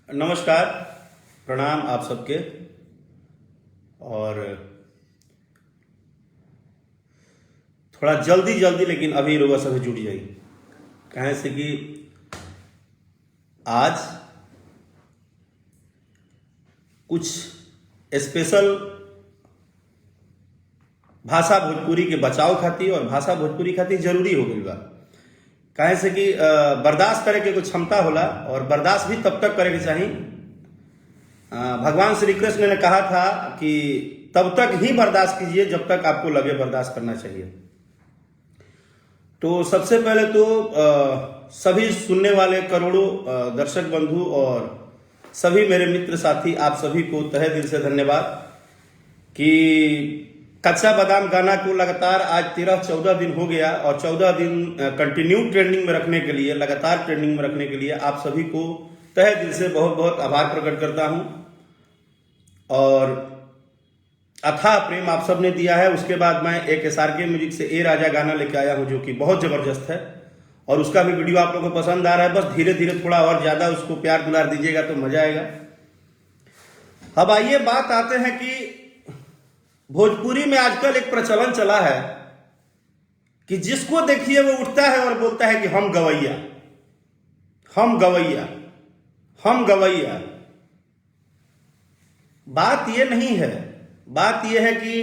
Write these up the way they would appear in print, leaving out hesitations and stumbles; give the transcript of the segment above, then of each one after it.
नमस्कार, प्रणाम आप सबके। और थोड़ा जल्दी जल्दी लेकिन अभी रोगा सभी जुट जाइए, कहें से कि आज कुछ स्पेशल भाषा भोजपुरी के बचाव खातिर और भाषा भोजपुरी खातिर जरूरी हो गई बा। कहे से कि बर्दाश्त करे के कुछ क्षमता होला और बर्दाश्त भी तब तक करे के चाहिए। भगवान श्री कृष्ण ने कहा था कि तब तक ही बर्दाश्त कीजिए जब तक आपको लगे बर्दाश्त करना चाहिए। तो सबसे पहले तो सभी सुनने वाले करोड़ों दर्शक बंधु और सभी मेरे मित्र साथी, आप सभी को तहे दिल से धन्यवाद कि कच्चा बादाम गाना को लगातार आज 13-14 दिन हो गया और 14 दिन कंटिन्यू ट्रेंडिंग में रखने के लिए, लगातार ट्रेंडिंग में रखने के लिए आप सभी को तहे दिल से बहुत बहुत आभार प्रकट करता हूं। और अथाह प्रेम आप सब ने दिया है। उसके बाद मैं एक SRK म्यूजिक से ए राजा गाना लेके आया हूं जो कि बहुत जबरदस्त है और उसका भी वीडियो आप लोगों को पसंद आ रहा है। बस धीरे धीरे थोड़ा और ज्यादा उसको प्यार दुलार दीजिएगा तो मजा आएगा। अब आइए बात आते हैं कि भोजपुरी में आजकल एक प्रचलन चला है कि जिसको देखिए वो उठता है और बोलता है कि हम गवैया, हम गवैया, हम गवैया। बात ये नहीं है, बात ये है कि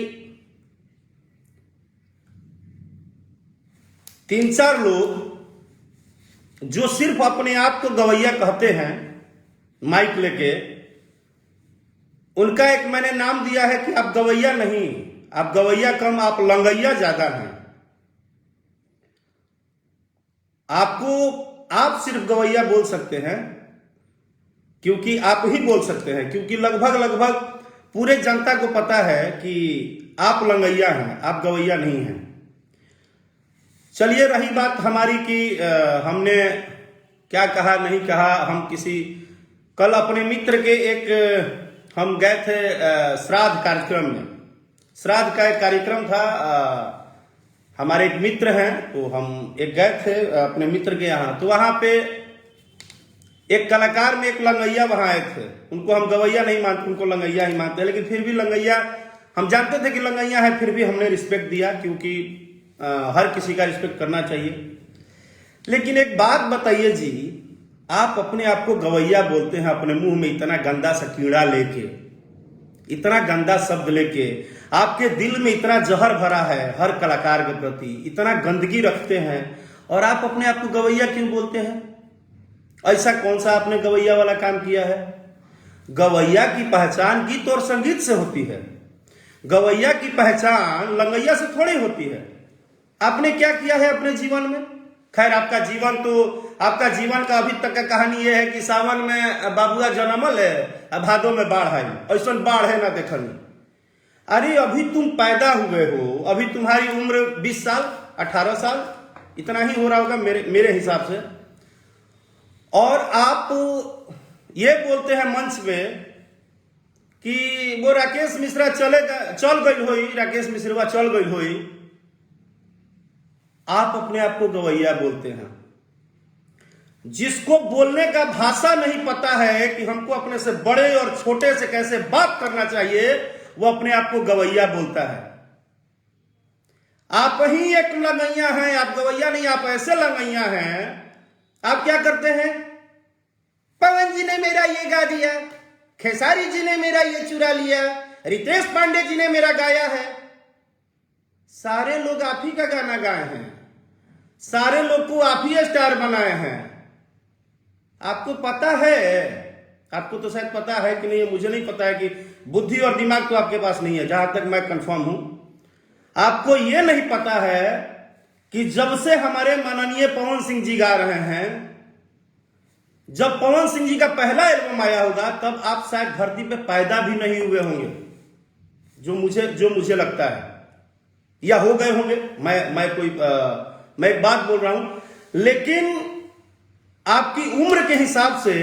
3-4 लोग जो सिर्फ अपने आप को गवैया कहते हैं माइक लेके, उनका एक मैंने नाम दिया है कि आप गवैया नहीं, आप गवैया कम, आप लंगैया ज्यादा हैं। आप सिर्फ गवैया बोल सकते हैं क्योंकि आप ही बोल सकते हैं, क्योंकि लगभग पूरे जनता को पता है कि आप लंगैया हैं, आप गवैया नहीं हैं। चलिए रही बात हमारी कि हमने क्या कहा नहीं कहा। हम कल अपने मित्र के हम गए थे श्राद्ध कार्यक्रम में। श्राद्ध का एक कार्यक्रम था, हमारे एक मित्र हैं तो हम एक गए थे अपने मित्र के यहाँ। तो वहां पे एक कलाकार में एक लंगैया वहां आए थे। उनको हम गवैया नहीं मानते, उनको लंगैया ही मानते हैं, लेकिन फिर भी लंगैया हम जानते थे कि लंगैया है, फिर भी हमने रिस्पेक्ट दिया क्योंकि हर किसी का रिस्पेक्ट करना चाहिए। लेकिन एक बात बताइए जी, आप अपने आप को गवैया बोलते हैं, अपने मुंह में इतना गंदा सा कीड़ा लेके, इतना गंदा शब्द लेके, आपके दिल में इतना जहर भरा है हर कलाकार के प्रति, इतना गंदगी रखते हैं और आप अपने आप को गवैया क्यों बोलते हैं? ऐसा कौन सा आपने गवैया वाला काम किया है? गवैया की पहचान गीत और संगीत से होती है। गवैया की पहचान लंगैया से थोड़ी होती है। आपने क्या किया है अपने जीवन में? खैर आपका जीवन का अभी तक का कहानी यह है कि सावन में बाबुआ जन्मल है, भादों में बाढ़ आई। ऐसा बाढ़ है ना देखनी। अरे अभी तुम पैदा हुए हो, अभी तुम्हारी उम्र 20 साल 18 साल इतना ही हो रहा होगा मेरे हिसाब से। और आप ये बोलते हैं मंच पे कि वो राकेश मिश्रा चल गई हुई, राकेश मिश्रा चल गई हुई। आप अपने आप को गवैया बोलते हैं। जिसको बोलने का भाषा नहीं पता है कि हमको अपने से बड़े और छोटे से कैसे बात करना चाहिए, वो अपने आप को गवैया बोलता है। आप ही एक लंगैया हैं, आप गवैया नहीं, आप ऐसे लंगैया हैं। आप क्या करते हैं? पवन जी ने मेरा ये गा दिया, खेसारी जी ने मेरा ये चुरा लिया, रितेश पांडे जी ने मेरा गाया है। सारे लोग आप ही का गाना गाए हैं, सारे लोग को आप ही स्टार बनाए हैं। आपको पता है, आपको तो शायद पता है कि नहीं, मुझे नहीं पता है कि बुद्धि और दिमाग तो आपके पास नहीं है, जहां तक मैं कंफर्म हूं। आपको यह नहीं पता है कि जब से हमारे माननीय पवन सिंह जी गा रहे हैं, जब पवन सिंह जी का पहला एल्बम आया होगा तब आप शायद धरती पे पैदा भी नहीं हुए होंगे, जो मुझे लगता है, या हो गए होंगे। मैं एक बात बोल रहा हूं। लेकिन आपकी उम्र के हिसाब से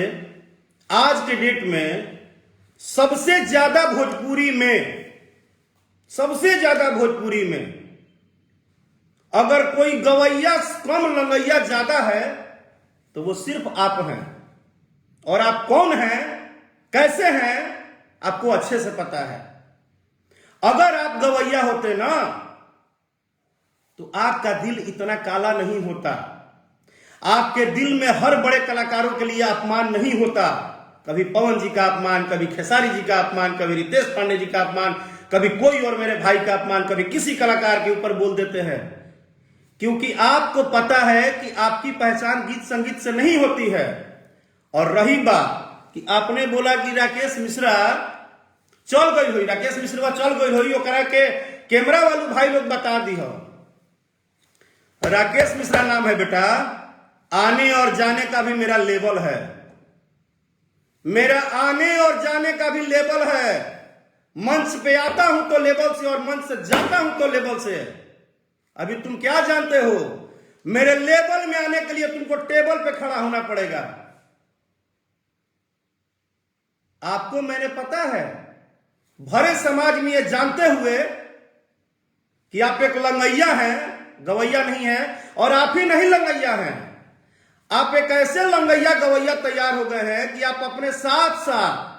आज के डेट में सबसे ज्यादा भोजपुरी में अगर कोई गवैया कम लंगैया ज्यादा है तो वो सिर्फ आप हैं। और आप कौन हैं, कैसे हैं, आपको अच्छे से पता है। अगर आप गवैया होते ना तो आपका दिल इतना काला नहीं होता, आपके दिल में हर बड़े कलाकारों के लिए अपमान नहीं होता। कभी पवन जी का अपमान, कभी खेसारी जी का अपमान, कभी रितेश पांडे जी का अपमान, कभी कोई और मेरे भाई का अपमान, कभी किसी कलाकार के ऊपर बोल देते हैं, क्योंकि आपको पता है कि आपकी पहचान गीत संगीत से नहीं होती है। और रही बात कि आपने बोला कि राकेश मिश्रा चल गई हुई, राकेश मिश्रा चल गई हुई, ओकरा के कैमरा वालू भाई लोग बता दी हो। राकेश मिश्रा नाम है बेटा, आने और जाने का भी मेरा लेवल है, मेरा आने और जाने का भी लेवल है। मंच पे आता हूं तो लेवल से और मंच से जाता हूं तो लेवल से। अभी तुम क्या जानते हो, मेरे लेवल में आने के लिए तुमको टेबल पे खड़ा होना पड़ेगा। आपको मैंने पता है, भरे समाज में ये जानते हुए कि आप एक लंगैया हैं, गवैया नहीं है, और आप ही नहीं लंगैया हैं, आप एक ऐसे लंगैया गवैया तैयार हो गए हैं कि आप अपने साथ साथ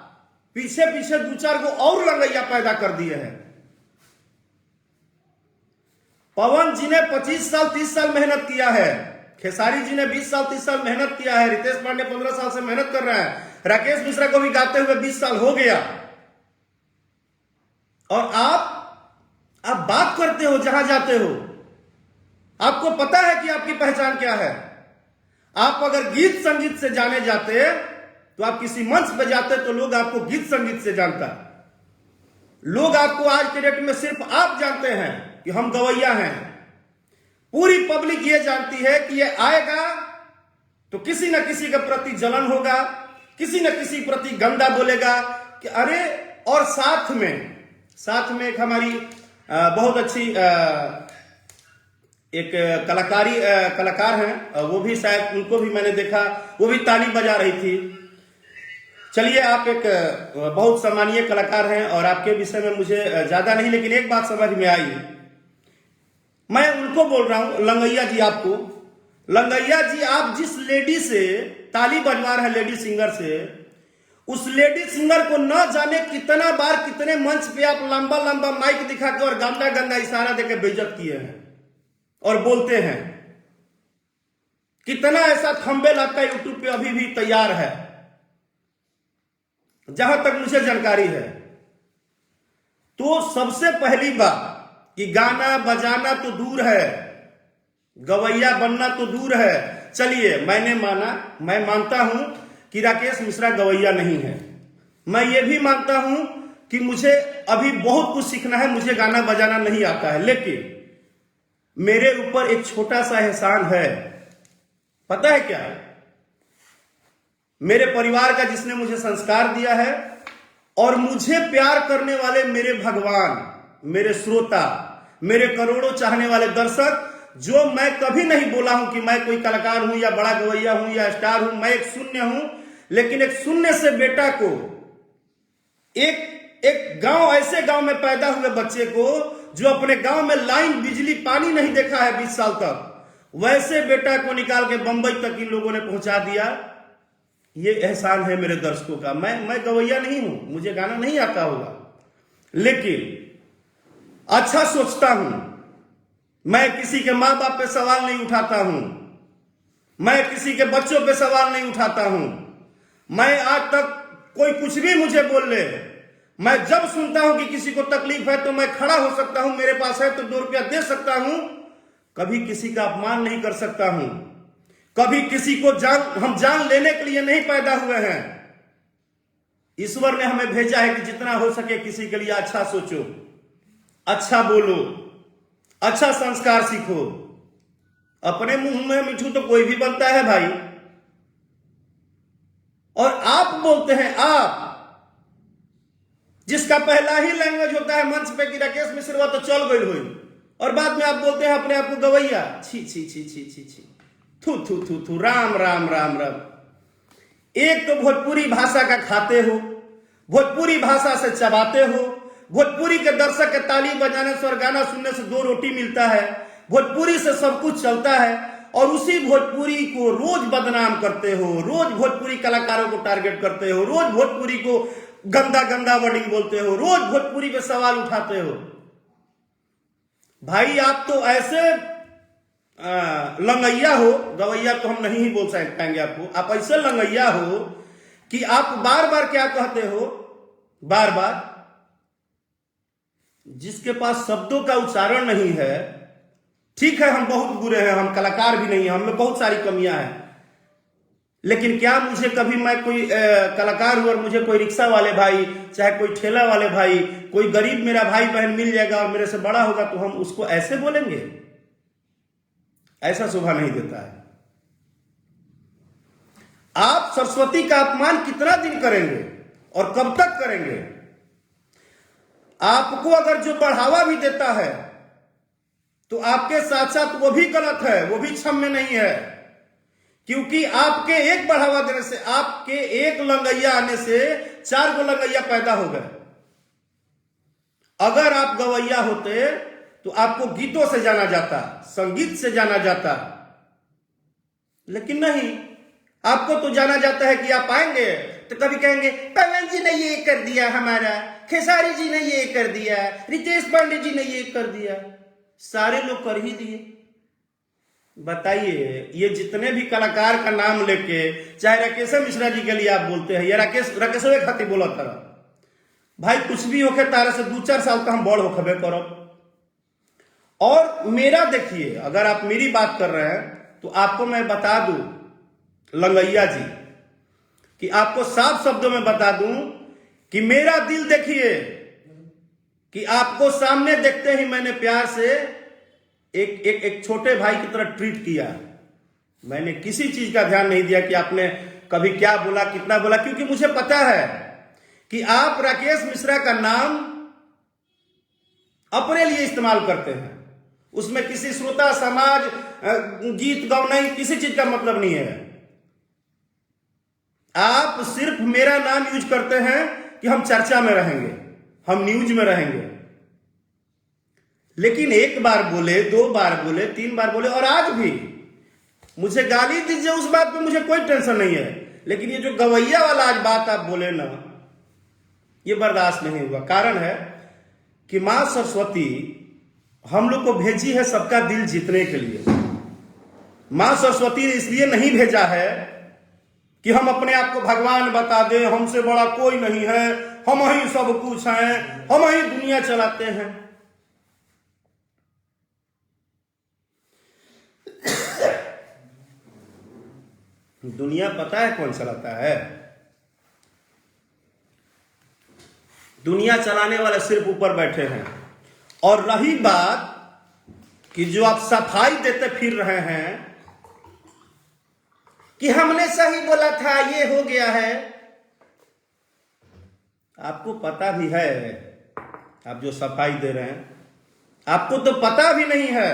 पीछे पीछे दो चार को और लंगैया पैदा कर दिए हैं। पवन जी ने 25 साल 30 साल मेहनत किया है, खेसारी जी ने 20 साल 30 साल मेहनत किया है, रितेश पांडे 15 साल से मेहनत कर रहा है, राकेश मिश्रा को भी गाते हुए 20 साल हो गया। और आप बात करते हो जहां जाते हो, आपको पता है कि आपकी पहचान क्या है। आप अगर गीत संगीत से जाने जाते तो आप किसी मंच पे जाते तो लोग आपको गीत संगीत से जानता। लोग आपको आज के डेट में सिर्फ आप जानते हैं कि हम गवैया हैं। पूरी पब्लिक ये जानती है कि ये आएगा तो किसी न किसी के प्रति जलन होगा, किसी न किसी प्रति गंदा बोलेगा कि अरे। और साथ में एक हमारी बहुत अच्छी एक कलाकार हैं, वो भी शायद उनको भी मैंने देखा, वो भी ताली बजा रही थी। चलिए, आप एक बहुत सम्मानीय कलाकार हैं और आपके विषय में मुझे ज्यादा नहीं, लेकिन एक बात समझ में आई, मैं उनको बोल रहा हूं, लंगैया जी, आपको लंगैया जी, आप जिस लेडी से ताली बजवा रहे हैं, लेडी सिंगर से, उस लेडी सिंगर को न जाने कितना बार कितने मंच पे आप लंबा लंबा माइक दिखा के और गंदा गंदा इशारा देकर बेइज्जत किए हैं और बोलते हैं। कितना ऐसा थंबनेल आपका यूट्यूब पे अभी भी तैयार है, जहां तक मुझे जानकारी है। तो सबसे पहली बात कि गाना बजाना तो दूर है, गवैया बनना तो दूर है। चलिए, मैं मानता हूं कि राकेश मिश्रा गवैया नहीं है। मैं ये भी मानता हूं कि मुझे अभी बहुत कुछ सीखना है, मुझे गाना बजाना नहीं आता है, लेकिन मेरे ऊपर एक छोटा सा एहसान है। पता है क्या? मेरे परिवार का, जिसने मुझे संस्कार दिया है, और मुझे प्यार करने वाले मेरे भगवान, मेरे श्रोता, मेरे करोड़ों चाहने वाले दर्शक, जो मैं कभी नहीं बोला हूं कि मैं कोई कलाकार हूं या बड़ा गवैया हूं या स्टार हूं। मैं एक शून्य हूं, लेकिन एक शून्य से बेटा को, एक गांव, ऐसे गांव में पैदा हुए बच्चे को जो अपने गांव में लाइन, बिजली, पानी नहीं देखा है 20 साल तक, वैसे बेटा को निकाल के बंबई तक इन लोगों ने पहुंचा दिया। ये एहसान है मेरे दर्शकों का। मैं गवैया नहीं हूं, मुझे गाना नहीं आता होगा, लेकिन अच्छा सोचता हूं। मैं किसी के मां बाप पे सवाल नहीं उठाता हूं, मैं किसी के बच्चों पे सवाल नहीं उठाता हूं। मैं आज तक कोई कुछ भी मुझे बोल ले, मैं जब सुनता हूं कि किसी को तकलीफ है तो मैं खड़ा हो सकता हूं, मेरे पास है तो 2 रुपया दे सकता हूं। कभी किसी का अपमान नहीं कर सकता हूं, कभी किसी को हम जान लेने के लिए नहीं पैदा हुए हैं। ईश्वर ने हमें भेजा है कि जितना हो सके किसी के लिए अच्छा सोचो, अच्छा बोलो, अच्छा संस्कार सीखो। अपने मुंह में मिठू तो कोई भी बनता है भाई। और आप बोलते हैं, आप जिसका पहला ही लैंग्वेज होता है मंच पे कि राकेश मिश्रा तो चल गई हुई, और बाद में आप बोलते हैं अपने आप को गवैया। छी छी छी छी छी छी, थू थू थू थू, राम राम राम राम। एक तो भोजपुरी भाषा का खाते हो, भोजपुरी भाषा से चबाते हो, भोजपुरी के दर्शक के ताली बजाने से और गाना सुनने से 2 रोटी मिलता है, भोजपुरी से सब कुछ चलता है, और उसी भोजपुरी को रोज बदनाम करते हो, रोज भोजपुरी कलाकारों को टारगेट करते हो, रोज भोजपुरी को गंदा गंदा वर्डिंग बोलते हो, रोज भोजपुरी पे सवाल उठाते हो। भाई आप तो ऐसे लंगैया हो, गवैया तो हम नहीं ही बोल पाएंगे आपको, आप ऐसे लंगैया हो कि आप बार बार क्या कहते हो, बार बार जिसके पास शब्दों का उच्चारण नहीं है। ठीक है हम बहुत बुरे हैं, हम कलाकार भी नहीं हैं, हम में बहुत सारी कमियां हैं, लेकिन क्या मुझे कभी मैं कोई कलाकार हूं और मुझे कोई रिक्शा वाले भाई, चाहे कोई ठेला वाले भाई, कोई गरीब मेरा भाई बहन मिल जाएगा और मेरे से बड़ा होगा तो हम उसको ऐसे बोलेंगे? ऐसा शोभा नहीं देता है। आप सरस्वती का अपमान कितना दिन करेंगे और कब तक करेंगे? आपको अगर जो बढ़ावा भी देता है तो आपके साथ साथ वो भी गलत है, वो भी क्षम्य नहीं है, क्योंकि आपके एक बढ़ावा देने से, आपके एक लंगैया आने से 4 गो लंगैया पैदा हो गए। अगर आप गवैया होते तो आपको गीतों से जाना जाता, संगीत से जाना जाता, लेकिन नहीं, आपको तो जाना जाता है कि आप आएंगे तो कभी कहेंगे पवन जी ने ये कर दिया, हमारा खेसारी जी ने ये कर दिया, रितेश पांडे जी ने ये कर दिया, सारे लोग कर ही दिए। बताइए, ये जितने भी कलाकार का नाम लेके, चाहे राकेश मिश्रा जी के लिए आप बोलते हैं, या राकेश खातिर बोला तारा, भाई कुछ भी होके तारा से 2-4 साल का हम बड़ होखबे करब। और मेरा देखिए, अगर आप मेरी बात कर रहे हैं तो आपको मैं बता दूं लंगैया जी, कि आपको साफ शब्दों में बता दूं कि मेरा दिल देखिए, कि आपको सामने देखते ही मैंने प्यार से एक छोटे भाई की तरह ट्रीट किया। मैंने किसी चीज का ध्यान नहीं दिया कि आपने कभी क्या बोला, कितना बोला, क्योंकि मुझे पता है कि आप राकेश मिश्रा का नाम अपने लिए इस्तेमाल करते हैं, उसमें किसी श्रोता समाज गीत गौनाई किसी चीज का मतलब नहीं है। आप सिर्फ मेरा नाम यूज करते हैं कि हम चर्चा में रहेंगे, हम न्यूज में रहेंगे, लेकिन 1 बार बोले, 2 बार बोले, 3 बार बोले, और आज भी मुझे गाली दीजिए, उस बात पे मुझे कोई टेंशन नहीं है, लेकिन ये जो गवैया वाला आज बात आप बोले ना, ये बर्दाश्त नहीं हुआ। कारण है कि मां सरस्वती हम लोग को भेजी है सबका दिल जीतने के लिए। मां सरस्वती ने इसलिए नहीं भेजा है कि हम अपने आप को भगवान बता दें, हमसे बड़ा कोई नहीं है, हम ही सब कुछ हैं, हम ही दुनिया चलाते हैं। दुनिया पता है कौन चलाता है? दुनिया चलाने वाले सिर्फ ऊपर बैठे हैं। और रही बात कि जो आप सफाई देते फिर रहे हैं कि हमने सही बोला था, ये हो गया है, आपको पता भी है, आप जो सफाई दे रहे हैं आपको तो पता भी नहीं है।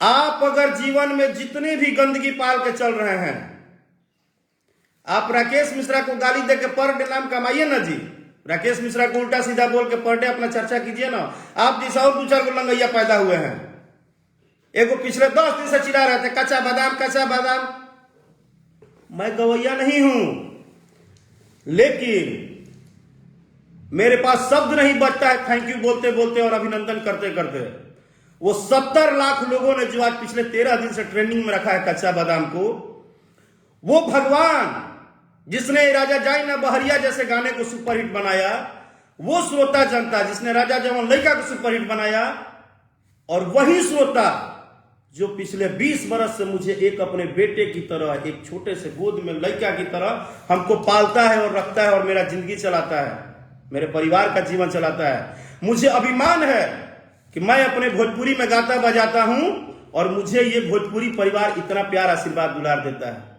आप अगर जीवन में जितनी भी गंदगी पाल के चल रहे हैं, आप राकेश मिश्रा को गाली दे के पर डे नाम कमाइए ना जी, राकेश मिश्रा को उल्टा सीधा बोल के पर डे अपना चर्चा कीजिए ना। आप जैसा और 2-4 गो लंगैया पैदा हुए हैं। एगो पिछले 10 दिन से चिल्ला रहे थे कच्चा बादाम, कच्चा बादाम। मैं गवैया नहीं हूं, लेकिन मेरे पास शब्द नहीं बचता है थैंक यू बोलते बोलते और अभिनंदन करते करते। वो 70 लाख लोगों ने जो आज पिछले 13 दिन से ट्रेंडिंग में रखा है कच्चा बादाम को, वो भगवान जिसने राजा जाई ना बहरिया जैसे गाने को सुपरहिट बनाया, वो श्रोता जनता जिसने राजा जवान लड़का को सुपरहिट बनाया, और वही श्रोता जो पिछले 20 बरस से मुझे एक अपने बेटे की तरह, एक छोटे से गोद में लड़का की तरह हमको पालता है और रखता है और मेरा जिंदगी चलाता है, मेरे परिवार का जीवन चलाता है। मुझे अभिमान है कि मैं अपने भोजपुरी में गाता बजाता हूं और मुझे ये भोजपुरी परिवार इतना प्यार आशीर्वाद दुलार देता है।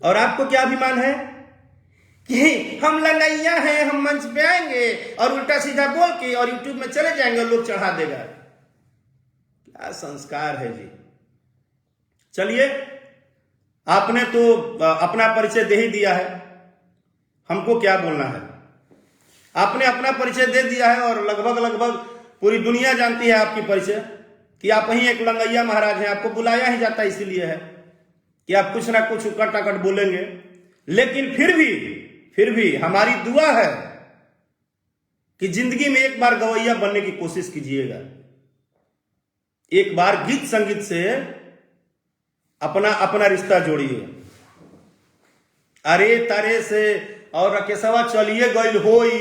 और आपको क्या अभिमान है कि हम लंगैया हैं, हम मंच पे आएंगे और उल्टा सीधा बोल के और यूट्यूब में चले जाएंगे, लोग चढ़ा देगा। क्या संस्कार है जी। चलिए, आपने तो अपना परिचय दे ही दिया है, हमको क्या बोलना है। आपने अपना परिचय दे दिया है और लगभग पूरी दुनिया जानती है आपकी परिचय कि आप ही एक लंगैया महाराज हैं, आपको बुलाया ही जाता इसीलिए है कि आप कुछ ना कुछ उकट अकट बोलेंगे। लेकिन फिर भी हमारी दुआ है कि जिंदगी में एक बार गवैया बनने की कोशिश कीजिएगा, एक बार गीत संगीत से अपना रिश्ता जोड़िए। अरे तारे से और रकेशवा चलिए गइल होई,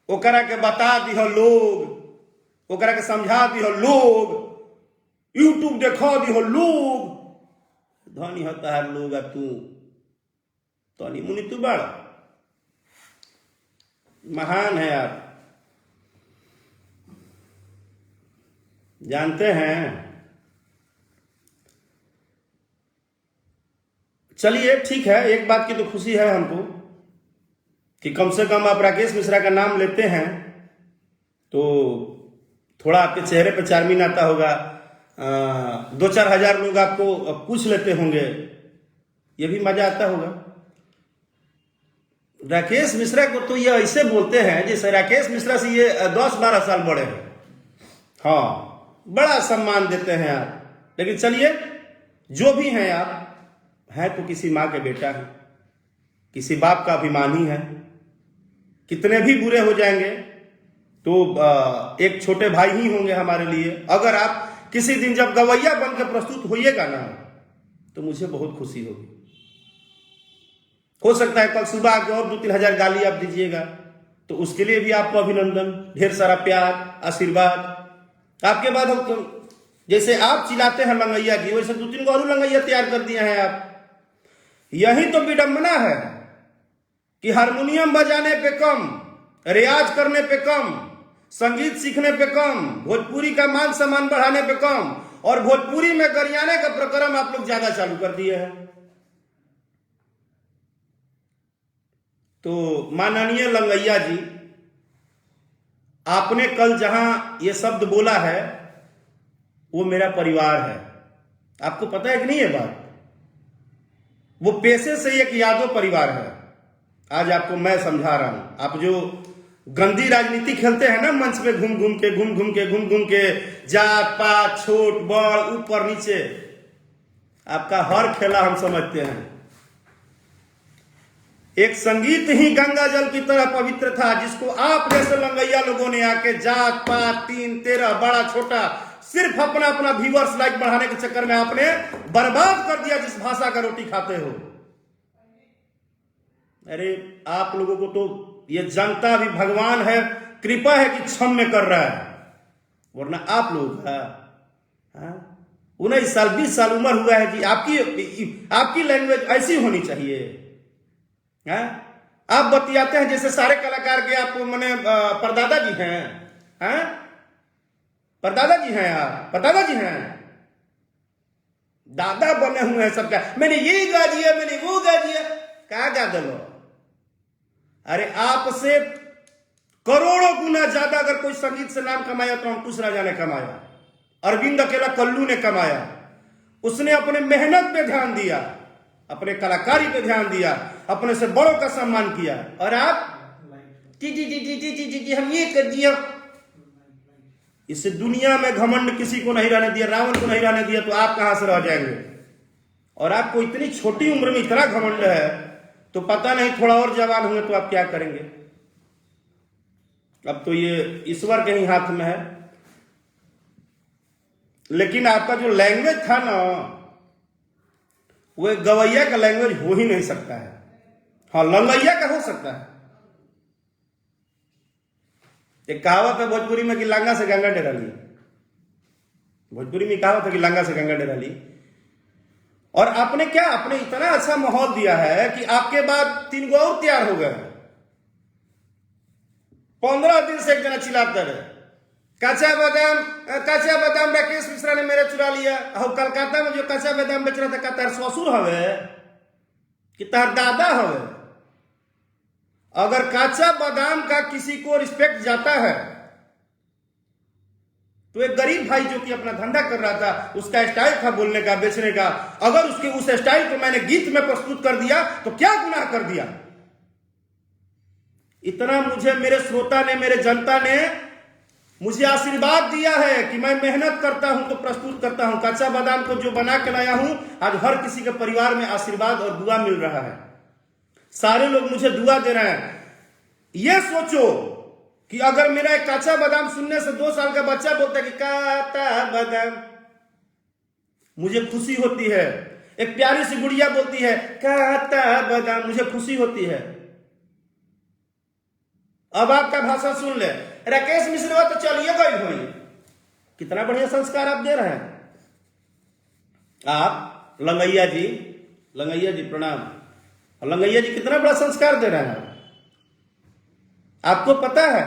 ओकरा के बता दिहो लोग, ओकरा के समझा दिहो लोग, यूट्यूब देखा दिहो लोग, धनी होता है लोग, तू तनी मुनि तू बड़ा महान है आप, जानते हैं। चलिए ठीक है, एक बात की तो खुशी है हमको कि कम से कम आप राकेश मिश्रा का नाम लेते हैं तो थोड़ा आपके चेहरे पे चार्मिंग आता होगा, 2-4 हजार लोग आपको पूछ लेते होंगे, ये भी मजा आता होगा। राकेश मिश्रा को तो ये ऐसे बोलते हैं जैसे राकेश मिश्रा से ये 10-12 साल बड़े हैं। हाँ, बड़ा सम्मान देते हैं आप। लेकिन चलिए, जो भी हैं आप, है तो किसी माँ के बेटा है, किसी बाप का अभिमानी है। कितने भी बुरे हो जाएंगे तो एक छोटे भाई ही होंगे हमारे लिए। अगर आप किसी दिन जब गवैया बनकर प्रस्तुत होइएगा ना, तो मुझे बहुत खुशी होगी। हो सकता है कल सुबह आके और 2-3 हजार गाली आप दीजिएगा, तो उसके लिए भी आपको अभिनंदन, ढेर सारा प्यार, आशीर्वाद। आपके बाद हम जैसे आप चिल्लाते हैं लंगैया की, वैसे 2-3 और लंगैया तैयार कर दिए हैं आप। यही तो विडंबना है कि हारमोनियम बजाने पे कम, रियाज करने पे कम, संगीत सीखने पे कम, भोजपुरी का मान सम्मान बढ़ाने पे कम, और भोजपुरी में गरियाने का प्रक्रम आप लोग ज्यादा चालू कर दिए हैं। तो माननीय लंगैया जी, आपने कल जहां ये शब्द बोला है वो मेरा परिवार है। आपको पता है कि नहीं ये बात? वो पेशे से एक यादव परिवार है। आज आपको मैं समझा रहा हूं। आप जो गंदी राजनीति खेलते हैं ना मंच पे, घूम घूम के जात पात, छोट बड़, ऊपर नीचे, आपका हर खेला हम समझते हैं। एक संगीत ही गंगा जल की तरह पवित्र था, जिसको आप जैसे लंगैया लोगों ने आके जात पात 3-13 बड़ा छोटा सिर्फ अपना व्यूअर्स लाइक बढ़ाने के चक्कर में आपने बर्बाद कर दिया, जिस भाषा का रोटी खाते हो। अरे आप लोगों को तो ये जनता भी भगवान है, कृपा है कि क्षम्य कर रहा है, वरना आप लोग का 19 साल 20 साल उम्र हुआ है कि आपकी लैंग्वेज ऐसी होनी चाहिए। आप बतियाते हैं जैसे सारे कलाकार के आप मैंने परदादा जी हैं, परदादा जी हैं, आप परदादा जी हैं, दादा बने हुए हैं सबका। मैंने ये गा दिया, मैंने वो गा दिया, क्या गा दलो? अरे आपसे करोड़ों गुना ज्यादा अगर कोई संगीत से नाम कमाया तो अंकुश राजा ने कमाया, अरविंद अकेला कल्लू ने कमाया। उसने अपने मेहनत पे ध्यान दिया, अपने कलाकारी पे ध्यान दिया, अपने से बड़ों का सम्मान किया। और आप जी हम ये कर दिया। इस दुनिया में घमंड किसी को नहीं रहने दिया, रावण को नहीं रहने दिया, तो आप कहां से रह जाएंगे? और आपको इतनी छोटी उम्र में इतना घमंड है, तो पता नहीं थोड़ा और जवान हुए तो आप क्या करेंगे। अब तो ये ईश्वर के ही हाथ में है। लेकिन आपका जो लैंग्वेज था ना, वो गवैया का लैंग्वेज हो ही नहीं सकता है। हाँ, लंगैया का हो सकता है। एक कहावत है भोजपुरी में कि लांगा से गंगा डेरा ली। भोजपुरी में कहावत है कि लांगा से गंगा डेरा ली। और आपने क्या, आपने इतना अच्छा माहौल दिया है कि आपके बाद 3 गो और तैयार हो गए। 15 दिन से एक जना चिल्लाते रहे, कच्चा बादाम राकेश मिश्रा ने मेरे चुरा लिया। और कलकत्ता में जो कच्चा बादाम बेच रहा था, तार ससुर हवे कि तार दादा हवे? अगर कच्चा बादाम का किसी को रिस्पेक्ट जाता है, तो एक गरीब भाई जो कि अपना धंधा कर रहा था, उसका स्टाइल था बोलने का, बेचने का, अगर उसके उस स्टाइल को मैंने गीत में प्रस्तुत कर दिया तो क्या गुनाह कर दिया? इतना मुझे मेरे श्रोता ने, मेरे जनता ने मुझे आशीर्वाद दिया है कि मैं मेहनत करता हूं तो प्रस्तुत करता हूं। कच्चा बादाम को जो बना के लाया हूं, आज हर किसी के परिवार में आशीर्वाद और दुआ मिल रहा है। सारे लोग मुझे दुआ दे रहे हैं। यह सोचो कि अगर मेरा एक कच्चा बादाम सुनने से 2 साल का बच्चा बोलता है कि कच्चा बादाम, मुझे खुशी होती है। एक प्यारी सी गुड़िया बोलती है कच्चा बादाम, मुझे खुशी होती है। अब आपका भाषण सुन ले, राकेश मिश्रा तो चलिए गई हुई। कितना बढ़िया संस्कार आप दे रहे हैं। आप लंगैया जी प्रणाम। लंगैया जी कितना बड़ा संस्कार दे रहे हैं। आपको पता है,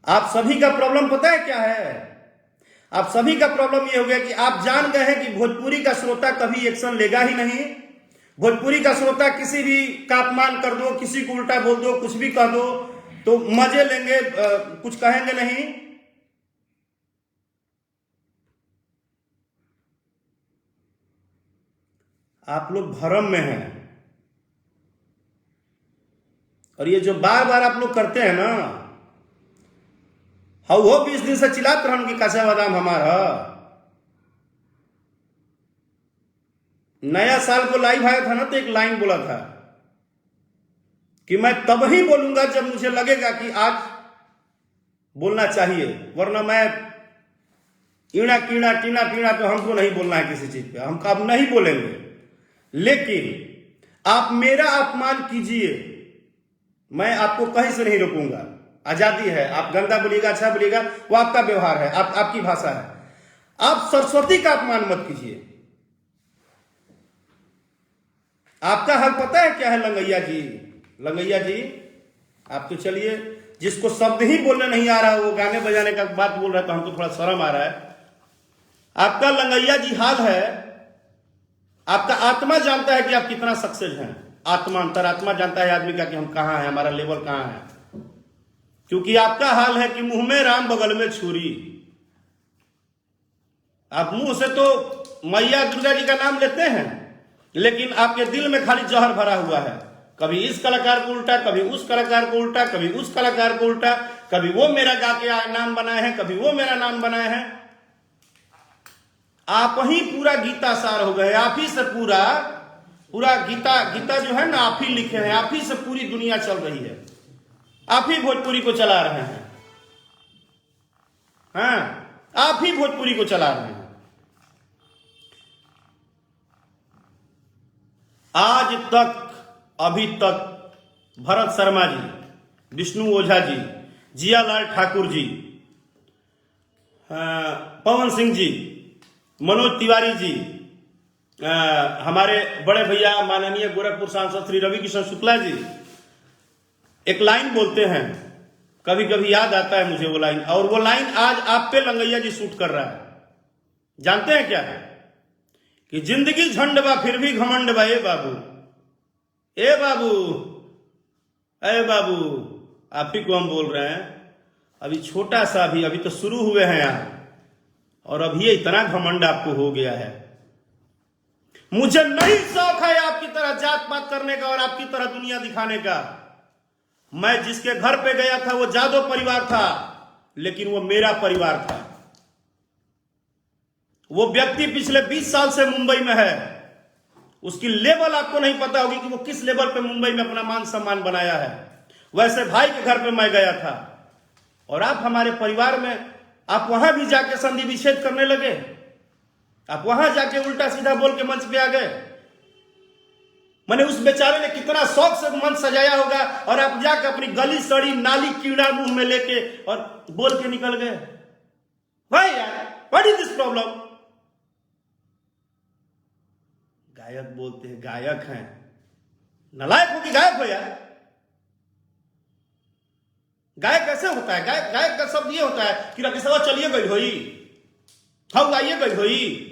आप सभी का प्रॉब्लम पता है क्या है? आप सभी का प्रॉब्लम ये हो गया कि आप जान गए हैं कि भोजपुरी का श्रोता कभी एक्शन लेगा ही नहीं। भोजपुरी का श्रोता किसी भी का अपमान कर दो, किसी को उल्टा बोल दो, कुछ भी कह दो तो मजे लेंगे, कुछ कहेंगे नहीं। आप लोग भरम में हैं। और ये जो बार बार आप लोग करते हैं ना, हाँ वो 20 दिन से चिल्लाते रहूं कि कच्चा बादाम हमारा। नया साल को लाइव आया था ना, तो एक लाइन बोला था कि मैं तब ही बोलूंगा जब मुझे लगेगा कि आज बोलना चाहिए, वरना मैं ईड़ा कीड़ा टीना पीना तो हमको नहीं बोलना है किसी चीज पे, हम अब नहीं बोलेंगे। लेकिन आप मेरा अपमान कीजिए, मैं आपको कहीं से नहीं रोकूंगा। आजादी है, आप गंदा बोलिएगा, अच्छा बोलिएगा, वो आपका व्यवहार है, आपकी भाषा है। आप सरस्वती का अपमान मत कीजिए। आपका हल पता है क्या है लंगैया जी? लंगैया जी आप तो चलिए, जिसको शब्द ही बोलने नहीं आ रहा, वो गाने बजाने का बात बोल रहा है तो हमको थोड़ा शर्म आ रहा है। आपका लंगैया जी हाल है, आपका आत्मा जानता है कि आप कितना सक्सेस हैं। आत्मा, अंतरात्मा जानता है आदमी का कि हम कहां हैं, हमारा लेवल कहां है। क्योंकि आपका हाल है कि मुंह में राम बगल में छुरी। आप मुंह से तो मैया दुर्गा जी का नाम लेते हैं, लेकिन आपके दिल में खाली जहर भरा हुआ है। कभी इस कलाकार को उल्टा, कभी उस कलाकार को उल्टा, कभी उस कलाकार को उल्टा, कभी वो मेरा गा के नाम बनाए हैं, कभी वो मेरा नाम बनाए हैं। आप ही पूरा गीता सार हो गए। आप ही से पूरा गीता जो है ना, आप ही लिखे हैं। आप ही से पूरी दुनिया चल रही है। आप ही भोजपुरी को चला रहे हैं। हाँ, आप ही भोजपुरी को चला रहे हैं। आज तक, अभी तक भरत शर्मा जी, विष्णु ओझा जी, जियालाल ठाकुर जी, पवन सिंह जी, मनोज तिवारी जी, हमारे बड़े भैया माननीय गोरखपुर सांसद श्री रवि किशन शुक्ला जी एक लाइन बोलते हैं, कभी कभी याद आता है मुझे वो लाइन, और वो लाइन आज आप पे लंगैया जी शूट कर रहा है। जानते हैं क्या है? कि जिंदगी झंड बा फिर भी घमंड बा। ए बाबू, ए बाबू, ए बाबू, आप ही को हम बोल रहे हैं। अभी छोटा सा भी, अभी तो शुरू हुए हैं आप, और अभी ये इतना घमंड आपको हो गया है। मुझे नहीं शौक है आपकी तरह जात पात करने का और आपकी तरह दुनिया दिखाने का। मैं जिसके घर पे गया था वो जादव परिवार था, लेकिन वो मेरा परिवार था। वो व्यक्ति पिछले 20 साल से मुंबई में है। उसकी लेवल आपको नहीं पता होगी कि वो किस लेवल पे मुंबई में अपना मान सम्मान बनाया है। वैसे भाई के घर पे मैं गया था, और आप हमारे परिवार में, आप वहां भी जाके संधि विच्छेद करने लगे। आप वहां जाके उल्टा सीधा बोल के मंच पे आ गए। मैंने उस बेचारे ने कितना शौक से मंच सजाया होगा, और आप जाके अपनी गली सड़ी नाली कीड़ा मुंह में लेके और बोल के निकल गए। भाई यार, व्हाट इज दिस प्रॉब्लम? गायक बोलते हैं, गायक हैं, नालायक हो कि गायक हो यार? गायक कैसे होता है? गायक का शब्द ये होता है कि राकेश साहब चलिए गई होई, हम गाइए गई होई।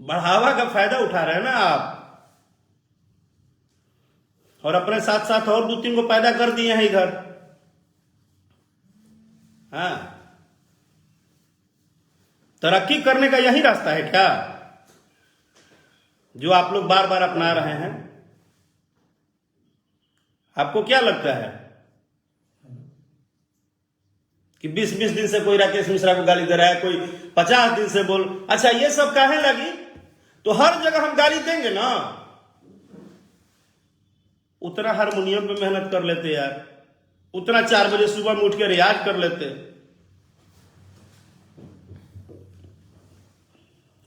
बढ़ावा का फायदा उठा रहे हैं ना आप, और अपने साथ साथ और 2-3 को पैदा कर दिए हैं इधर। हाँ, तरक्की करने का यही रास्ता है क्या जो आप लोग बार बार अपना रहे हैं? आपको क्या लगता है कि 20-20 दिन से कोई राकेश मिश्रा को गाली दे रहा है, कोई 50 दिन से बोल, अच्छा ये सब काहे लगी? तो हर जगह हम गाली देंगे ना, उतना हारमोनियम पे मेहनत कर लेते यार, उतना 4 बजे सुबह में उठ के रियाज कर लेते।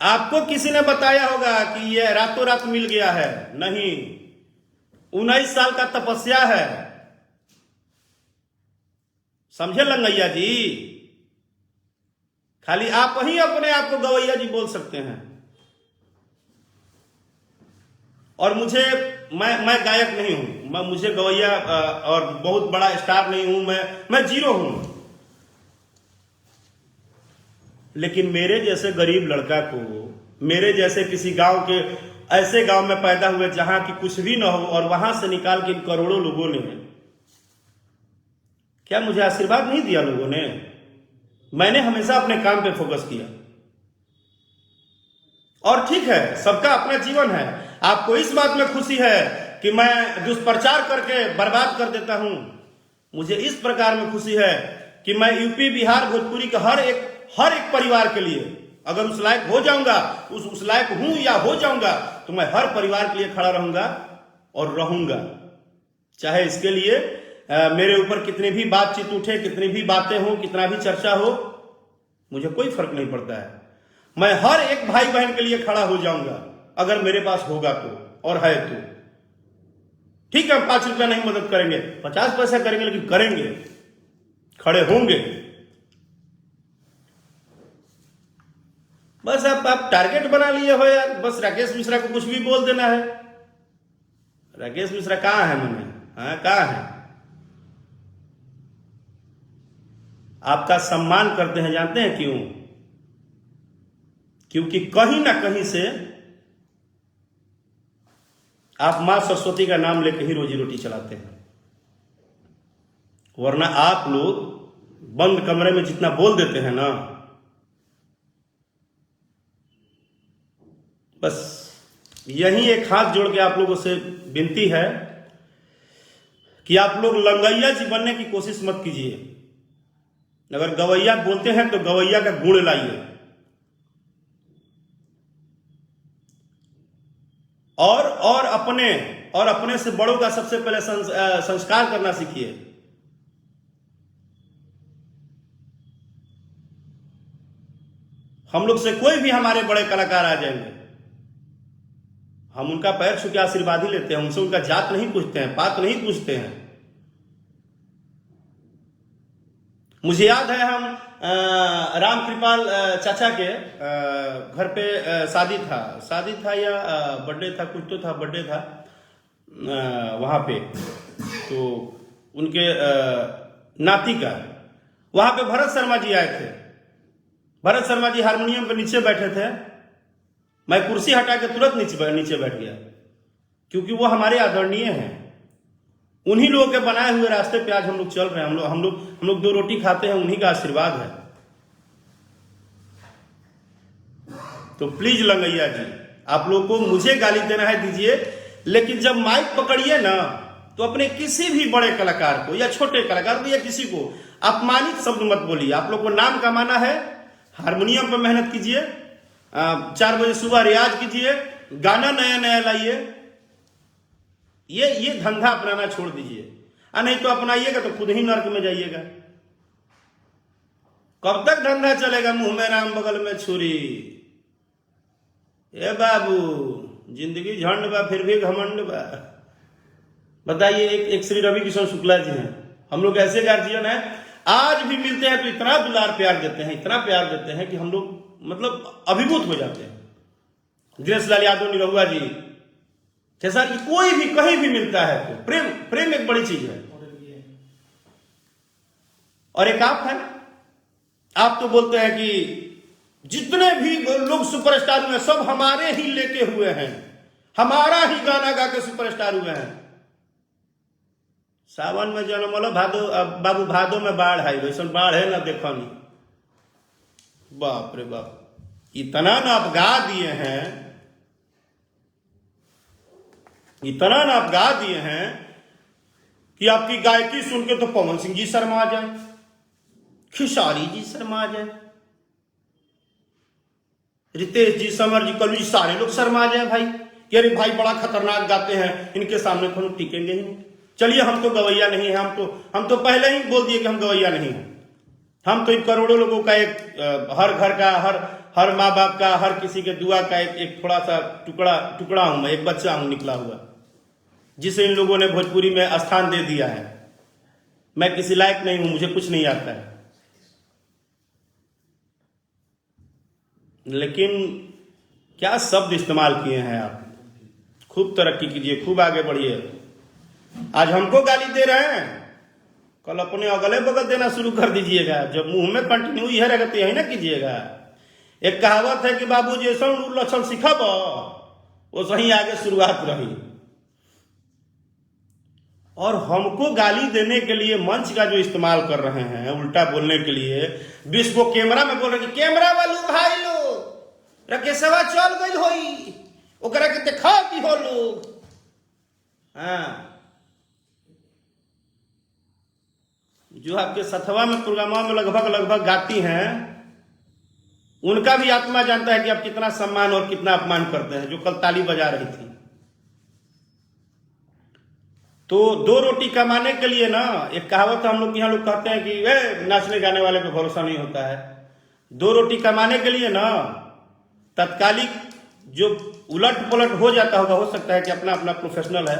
आपको किसी ने बताया होगा कि ये रातों रात मिल गया है? नहीं, 19 साल का तपस्या है, समझे लंगैया जी? खाली आप ही अपने आप को गवैया जी बोल सकते हैं। और मैं गायक नहीं हूं, मुझे गवैया और बहुत बड़ा स्टार नहीं हूं, मैं जीरो हूं। लेकिन मेरे जैसे गरीब लड़का को, मेरे जैसे किसी गांव के, ऐसे गांव में पैदा हुए जहां की कुछ भी ना हो, और वहां से निकाल के करोड़ों लोगों ने, क्या मुझे आशीर्वाद नहीं दिया लोगों ने? मैंने हमेशा अपने काम पे फोकस किया। और ठीक है, सबका अपना जीवन है। आपको इस बात में खुशी है कि मैं दुष्प्रचार करके बर्बाद कर देता हूं, मुझे इस प्रकार में खुशी है कि मैं यूपी, बिहार, भोजपुरी के हर एक परिवार के लिए, अगर उस लायक हो जाऊंगा, उस लायक हूं या हो जाऊंगा, तो मैं हर परिवार के लिए खड़ा रहूंगा और रहूंगा। चाहे इसके लिए मेरे ऊपर कितनी भी बातचीत उठे, कितनी भी बातें हो, कितना भी चर्चा हो, मुझे कोई फर्क नहीं पड़ता है। मैं हर एक भाई बहन के लिए खड़ा हो जाऊंगा, अगर मेरे पास होगा तो, और है तो। ठीक है, 5 रुपया नहीं मदद करेंगे, 50 पैसा करेंगे, लेकिन करेंगे, खड़े होंगे। बस आप टारगेट बना लिए हो यार, बस राकेश मिश्रा को कुछ भी बोल देना है। राकेश मिश्रा कहां है? मैंने कहां है? आपका सम्मान करते हैं, जानते हैं क्यों? क्योंकि कहीं ना कहीं से आप मां सरस्वती का नाम लेकर ही रोजी रोटी चलाते हैं। वरना आप लोग बंद कमरे में जितना बोल देते हैं ना, बस यही एक हाथ जोड़ के आप लोगों से विनती है कि आप लोग लंगैया जी बनने की कोशिश मत कीजिए। अगर गवैया बोलते हैं तो गवैया का गुण लाइए, और अपने से बड़ों का सबसे पहले संस्कार करना सीखिए। हम लोग से कोई भी हमारे बड़े कलाकार आ जाएंगे, हम उनका पैर छू के आशीर्वाद ही लेते हैं, उनसे उनका जात नहीं पूछते हैं, पात नहीं पूछते हैं। मुझे याद है, हम राम कृपाल चाचा के घर पे शादी था या बर्थडे था, कुछ तो था, बर्थडे था वहां पे। तो उनके नाती का, वहां पे भरत शर्मा जी आए थे। भरत शर्मा जी हारमोनियम पे नीचे बैठे थे, मैं कुर्सी हटा के तुरंत नीचे बैठ गया, क्योंकि वो हमारे आदरणीय हैं। उन्हीं लोगों के बनाए हुए रास्ते पे आज हम लोग चल रहे हैं। हम लोग 2 रोटी खाते हैं, उन्हीं का आशीर्वाद है। तो प्लीज लंगैया जी, आप लोगों को मुझे गाली देना है दीजिए, लेकिन जब माइक पकड़िए ना, तो अपने किसी भी बड़े कलाकार को या छोटे कलाकार को या किसी को अपमानित शब्द मत बोलिए। आप लोग को नाम कमाना है, हारमोनियम पर मेहनत कीजिए, 4 बजे सुबह रियाज कीजिए, गाना नया नया लाइए। ये धंधा अपनाना छोड़ दीजिए, नहीं तो अपनाइएगा तो खुद ही नर्क में जाइएगा। कब तक धंधा चलेगा? मुंह में राम बगल में छुरी। ए बाबू, जिंदगी झंड बा फिर भी घमंड बा। बताइए, एक श्री रवि किशन शुक्ला जी हैं, हम लोग ऐसे गार्जियन हैं, आज भी मिलते हैं तो इतना दुलार प्यार देते हैं, इतना प्यार देते हैं कि हम लोग मतलब अभिभूत हो जाते हैं। दिनेश लाल यादव, निरहुआ जी जैसा कि कोई भी कहीं भी मिलता है तो प्रेम एक बड़ी चीज है। और एक आप है, आप तो बोलते हैं कि जितने भी लोग सुपरस्टार हुए सब हमारे ही लेके हुए हैं, हमारा ही गाना गा के सुपरस्टार हुए हैं। सावन में जन्मल बाबू, भादो में बाढ़ आई, वैसा बाढ़ है ना देखनी। बाप रे बाप, इतना ना आप गा दिए हैं, इतना ना आप गा दिए हैं कि आपकी गायकी सुन के तो पवन सिंह जी शर्मा जाए, खिसारी जी शर्मा जाए, रितेश जी, समर जी, कलू जी, सारे लोग शर्मा जाए भाई कि अरे भाई बड़ा खतरनाक गाते हैं, इनके सामने तो हम टिकेंगे ही नहीं। चलिए हम तो गवैया नहीं है, हम तो पहले ही बोल दिए कि हम गवैया नहीं हैं। हम तो इन करोड़ों लोगों का एक हर घर का, हर माँ बाप का, हर किसी के दुआ का एक थोड़ा सा टुकड़ा हूं मैं, एक बच्चा हूं निकला हुआ, जिसे इन लोगों ने भोजपुरी में स्थान दे दिया है। मैं किसी लायक नहीं हूं, मुझे कुछ नहीं आता है, लेकिन क्या शब्द इस्तेमाल किए हैं आप। खूब तरक्की कीजिए, खूब आगे बढ़िए। आज हमको गाली दे रहे हैं, कल अपने अगले बगल देना शुरू कर दीजिएगा। जब मुंह में कंटिन्यू यह रहेगा तो यही ना कीजिएगा। एक कहावत है कि बाबू जैसा लक्षण सीखब वो सही आगे शुरुआत रही। और हमको गाली देने के लिए मंच का जो इस्तेमाल कर रहे हैं, उल्टा बोलने के लिए, विश्व को कैमरा में बोल रहे कि कैमरा वालू भाई लोग रकेशवा चल गई होई, ओकरा के देखा दी हो लोग। हाँ, जो आपके सथवा में प्रोग्रामा में लगभग गाती हैं, उनका भी आत्मा जानता है कि आप कितना सम्मान और कितना अपमान करते हैं। जो कल ताली बजा रही थी, तो दो रोटी कमाने के लिए ना, एक कहावत हम लोग यहाँ लोग कहते हैं कि नाचने गाने वाले पे भरोसा नहीं होता है। दो रोटी कमाने के लिए ना तत्कालिक जो उलट पुलट हो जाता होगा, हो सकता है कि अपना अपना प्रोफेशनल है,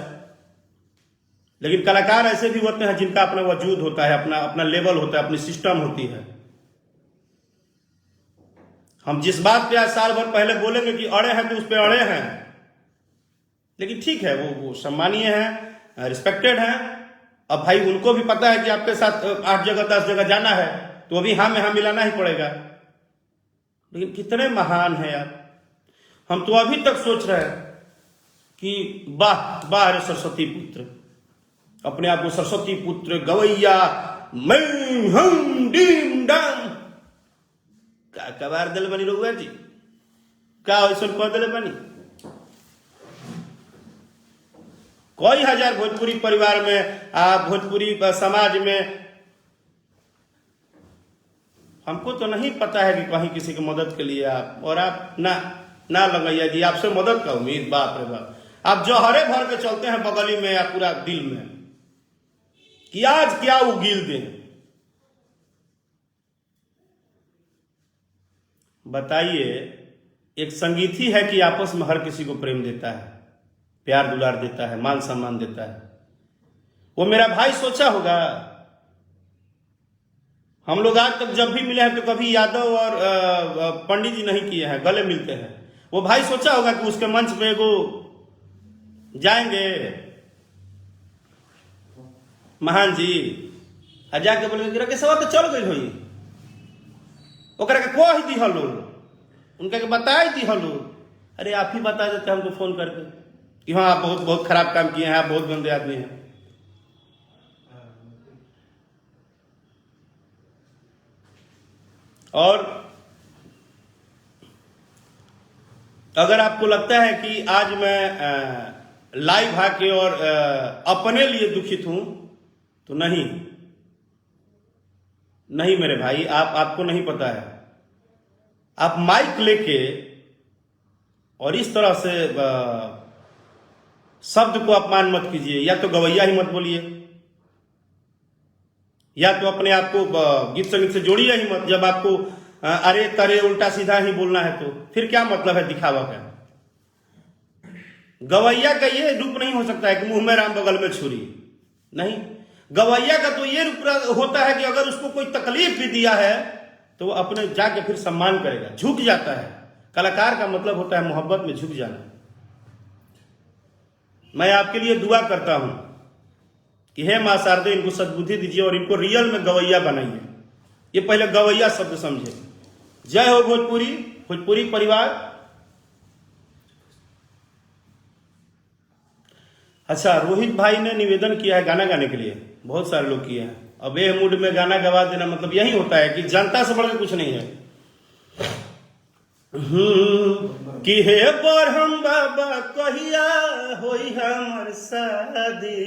लेकिन कलाकार ऐसे भी होते हैं जिनका अपना वजूद होता है, अपना अपना लेवल होता है, अपनी सिस्टम होती है। हम जिस बात पे आज साल भर पहले बोलेंगे कि अड़े हैं तो उस पर अड़े हैं, लेकिन ठीक है, वो सम्मानीय है, रिस्पेक्टेड है। अब भाई उनको भी पता है कि आपके साथ 8 जगह 10 जगह जाना है, तो अभी हाँ में हाँ मिलाना ही पड़ेगा। लेकिन कितने महान है यार। हम तो अभी तक सोच रहे हैं कि वाह वाह रे सरस्वती पुत्र, अपने आप को सरस्वती पुत्र, गवैया, मैं हम डीम डम का कबार दिल बनी रहुआ जी, का ऐसा कह दिले बनी। कोई हजार भोजपुरी परिवार में, भोजपुरी समाज में हमको तो नहीं पता है कि कहीं किसी की मदद के लिए आप, और आप ना लगैया जी, आपसे मदद का उम्मीद, बाप रे बाप। आप जौहरे भर के चलते हैं बगली में या पूरा दिल में कि आज क्या उगील दें। बताइए, एक संगीत ही है कि आपस में हर किसी को प्रेम देता है, प्यार दुलार देता है, मान सम्मान देता है। वो मेरा भाई सोचा होगा, हम लोग आज तक जब भी मिले हैं तो कभी यादव और पंडित जी नहीं किए हैं, गले मिलते हैं। वो भाई सोचा होगा कि उसके मंच पे वो जाएंगे महान जी, जाके बोले कि सवा तो चल गई हुई, ओकरा के कह दी हलो, उनका के बता दी हलो। अरे आप ही बता देते हमको फोन करके कि हाँ आप बहुत बहुत खराब काम किए हैं, आप बहुत गंदे आदमी हैं। और अगर आपको लगता है कि आज मैं लाइव आके और अपने लिए दुखित हूं, तो नहीं मेरे भाई, आपको नहीं पता है। आप माइक लेके और इस तरह से शब्द को अपमान मत कीजिए। या तो गवैया ही मत बोलिए, या तो अपने आप को गीत संगीत से जोड़िए ही मत। जब आपको अरे तरे उल्टा सीधा ही बोलना है तो फिर क्या मतलब है दिखावा का। गवैया का ये रूप नहीं हो सकता है कि मुंह में राम बगल में छुरी। नहीं, गवैया का तो ये रूप होता है कि अगर उसको कोई तकलीफ भी दिया है तो वो अपने जाके फिर सम्मान करेगा, झुक जाता है। कलाकार का मतलब होता है मोहब्बत में झुक जाना। मैं आपके लिए दुआ करता हूं कि हे मां शारदे, इनको सद्बुद्धि दीजिए और इनको रियल में गवैया बनाइए। ये पहले गवैया शब्द समझे। जय हो भोजपुरी परिवार। अच्छा, रोहित भाई ने निवेदन किया है गाना गाने के लिए, बहुत सारे लोग किए हैं। अब ये मूड में गाना गवा देना मतलब यही होता है कि जनता से बढ़कर कुछ नहीं है। कि हे बरहम बाबा कहिया होई हमर शादी,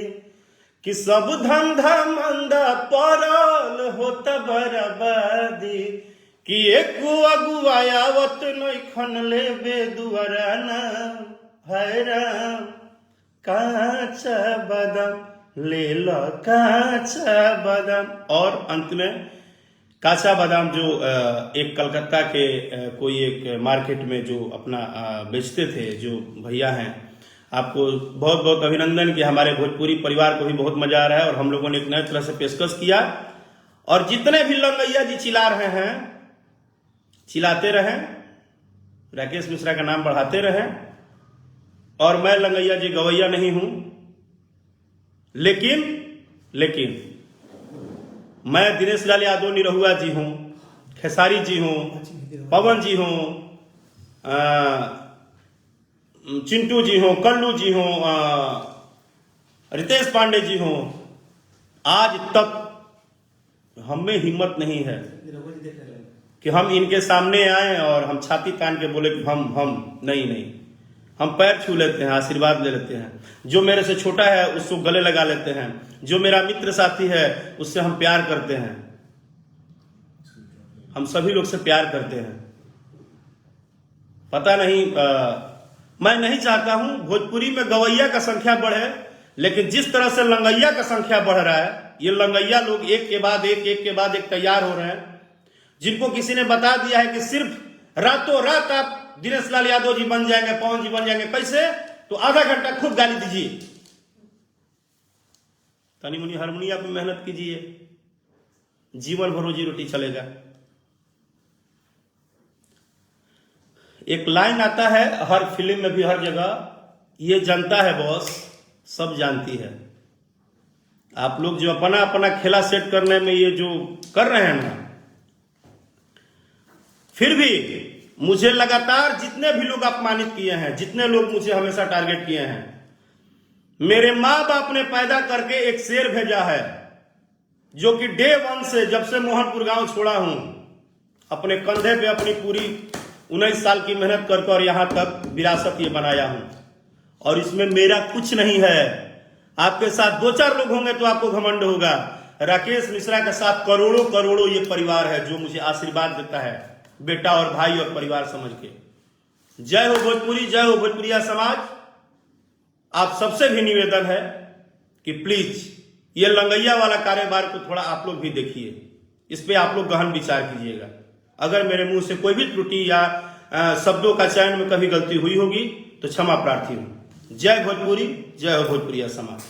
कि सब धंधा मंदा पड़ल होता बराबादी, कि एक अगुआवत नहीं खन ले बेदुआरा नाम है राम, काचा बादाम ले लो काचा बादाम। और अंत में काचा बादाम जो एक कलकत्ता के कोई एक मार्केट में जो अपना बेचते थे जो भैया हैं, आपको बहुत बहुत अभिनंदन कि हमारे भोजपुरी परिवार को भी बहुत मजा आ रहा है और हम लोगों ने एक नए तरह से पेशकश किया। और जितने भी लंगैया जी चिल्ला रहे हैं, चिल्लाते रहें, राकेश मिश्रा का नाम बढ़ाते रहें। और मैं लंगैया जी गवैया नहीं हूं, लेकिन मैं दिनेश लाल यादव निरहुआ जी हूं, खेसारी जी हूं, पवन जी हूं, चिंटू जी हो, कल्लू जी हो, रितेश पांडे जी हो, आज तक हमें हिम्मत नहीं है कि हम इनके सामने आए और हम छाती तान के बोले कि हम नहीं, हम पैर छू लेते हैं, आशीर्वाद ले लेते हैं। जो मेरे से छोटा है उसको गले लगा लेते हैं, जो मेरा मित्र साथी है उससे हम प्यार करते हैं, हम सभी लोग से प्यार करते हैं। पता नहीं, मैं नहीं चाहता हूं भोजपुरी में गवैया का संख्या बढ़े, लेकिन जिस तरह से लंगैया का संख्या बढ़ रहा है, ये लंगैया लोग एक के बाद एक तैयार हो रहे हैं, जिनको किसी ने बता दिया है कि सिर्फ रातों रात आप दिनेश लाल यादव जी बन जाएंगे, पवन जी बन जाएंगे। कैसे? तो आधा घंटा खूब गाली दीजिए, तनी मुनी हारमोनिया पे मेहनत कीजिए, जीवन भर रोजी रोटी चलेगा। एक लाइन आता है हर फिल्म में भी, हर जगह, ये जनता है बॉस, सब जानती है। आप लोग जो अपना अपना खेला सेट करने में ये जो कर रहे हैं ना, फिर भी मुझे लगातार जितने भी लोग अपमानित किए हैं, जितने लोग मुझे हमेशा टारगेट किए हैं, मेरे माँ बाप ने पैदा करके एक शेर भेजा है, जो कि डे 1 से, जब से मोहनपुर गांव छोड़ा हूं, अपने कंधे पे अपनी पूरी 19 साल की मेहनत करके और यहां तक विरासत ये बनाया हूं। और इसमें मेरा कुछ नहीं है। आपके साथ 2-4 लोग होंगे तो आपको घमंड होगा। राकेश मिश्रा के साथ करोड़ों ये परिवार है जो मुझे आशीर्वाद देता है, बेटा और भाई और परिवार समझ के। जय हो भोजपुरी, जय हो भोजपुरिया समाज। आप सबसे भी निवेदन है कि प्लीज ये लंगैया वाला कारोबार को थोड़ा आप लोग भी देखिए, इस पे आप लोग गहन विचार कीजिएगा। अगर मेरे मुंह से कोई भी त्रुटि या शब्दों का चयन में कभी गलती हुई होगी तो क्षमा प्रार्थी हूं। जय भोजपुरी, जय हो भोजपुरिया समाज।